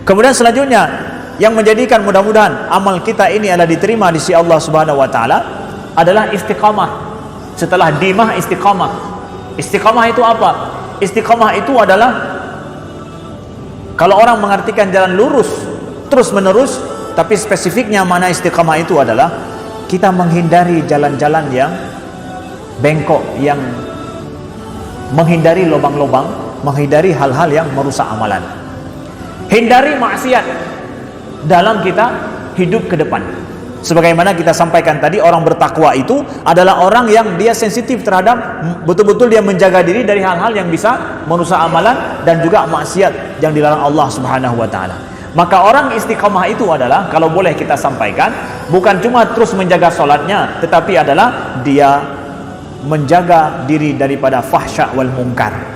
Kemudian selanjutnya yang menjadikan mudah-mudahan amal kita ini adalah diterima di sisi Allah Subhanahu wa taala adalah istiqamah. Setelah dimah, istiqamah. Istiqamah itu apa? Istiqamah itu adalah, kalau orang mengartikan jalan lurus terus menerus, tapi spesifiknya mana istiqamah itu adalah kita menghindari jalan-jalan yang bengkok, yang menghindari lubang-lubang, menghindari hal-hal yang merusak amalan. Hindari maksiat dalam kita hidup ke depan. Sebagaimana kita sampaikan tadi, orang bertakwa itu adalah orang yang dia sensitif terhadap, betul-betul dia menjaga diri dari hal-hal yang bisa merusak amalan dan juga maksiat yang dilarang Allah Subhanahu wa taala. Maka orang istiqamah itu adalah, kalau boleh kita sampaikan, bukan cuma terus menjaga sholatnya, tetapi adalah dia menjaga diri daripada fahsya wal munkar.